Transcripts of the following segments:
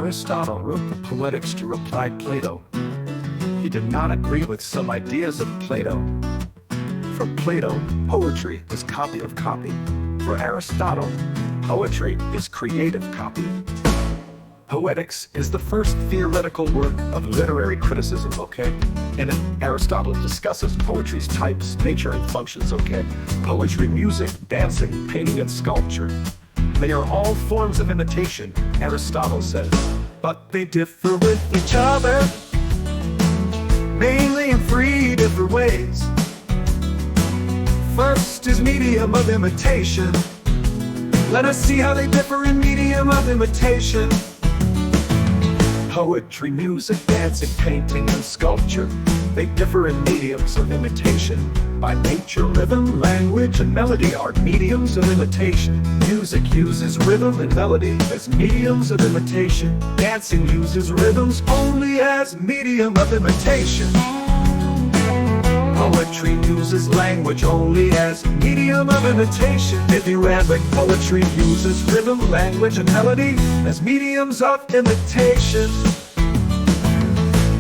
Aristotle wrote the Poetics to reply Plato. He did not agree with some ideas of Plato. For Plato, poetry is copy of copy. For Aristotle, poetry is creative copy. Poetics is the first theoretical work of literary criticism, okay? In it, Aristotle discusses poetry's types, nature, and functions, okay? Poetry, music, dancing, painting, and sculpture. They are all forms of imitation, Aristotle says. But they differ with each other, mainly in three different ways. First is medium of imitation. Let us see how they differ in medium of imitation. Poetry, music, dancing, painting, and sculpture. They differ in mediums of imitation. By nature, rhythm, language, and melody are mediums of imitation. Music uses rhythm and melody as mediums of imitation. Dancing uses rhythms only as medium of imitation. Poetry uses language only as medium of imitation. Dithyrambic poetry uses rhythm, language, and melody as mediums of imitation.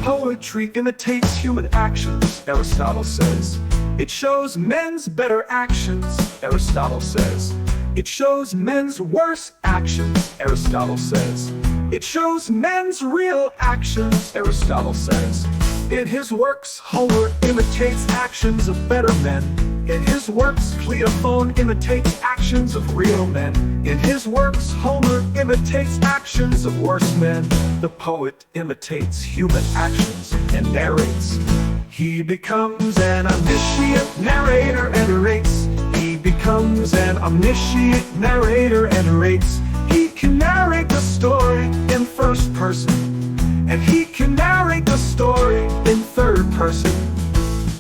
Poetry imitates human actions, Aristotle says. It shows men's better actions, Aristotle says. It shows men's worse actions, Aristotle says. It shows men's real actions, Aristotle says. In his works, Homer imitates actions of better men. In his works, Cleophon imitates actions of real men. In his works, Homer imitates actions of worse men. The poet imitates human actions and narrates. He becomes an omniscient narrator and narrates. He becomes an omniscient narrator and narrates. He can narrate the story in first person, and he can narrate the story in third person.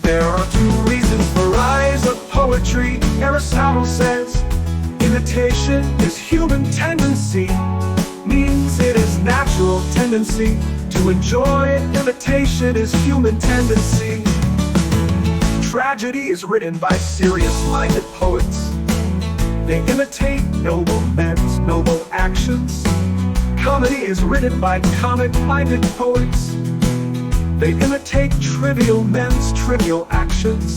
There are two reasons for rise of poetry, Aristotle says. Imitation is human tendency, means it is natural tendency. To enjoy imitation is human tendency. Tragedy is written by serious-minded poets. They imitate noble men's noble actions. Comedy is written by comic-minded poets. They imitate trivial men's trivial actions.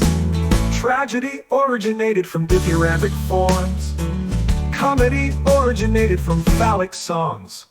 Tragedy originated from dithyrambic forms. Comedy originated from phallic songs.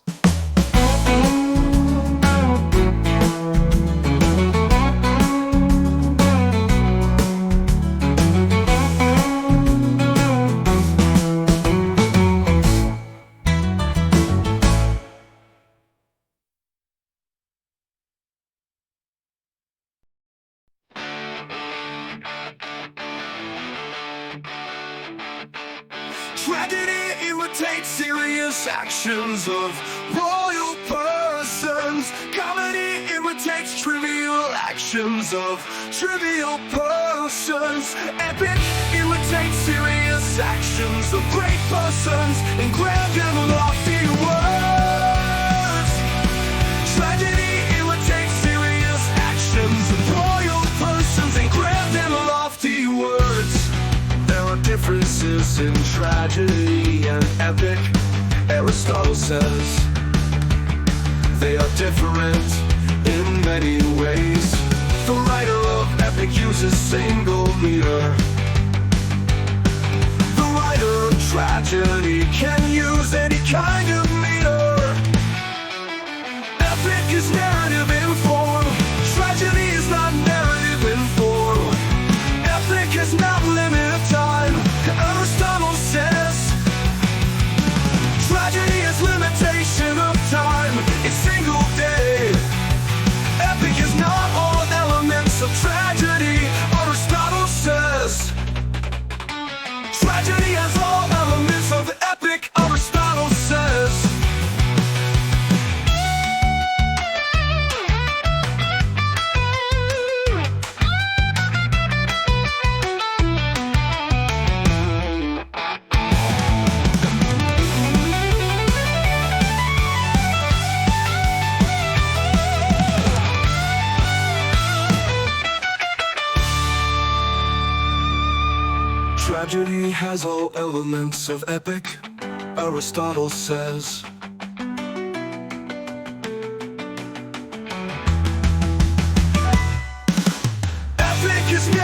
Tragedy imitates serious actions of royal persons. Comedy imitates trivial actions of trivial persons. Epic imitates serious actions of great persons in grand and lofty words. Tragedy imitates serious actions of royal persons in grand and lofty words. There are differences in tragedy and epic, Aristotle says. They are different in many ways. The writer of epic uses single meter. The writer of tragedy can use any kind of meter. Epic is narrative in form. Tragedy is not narrative in form. Epic is not limited time. Aristotle says tragedy is limitation of time. It's single day. Epic is not all elements of tragedy. Aristotle says tragedy has all elements of epic. Aristotle says. Tragedy has all elements of epic, Aristotle says. is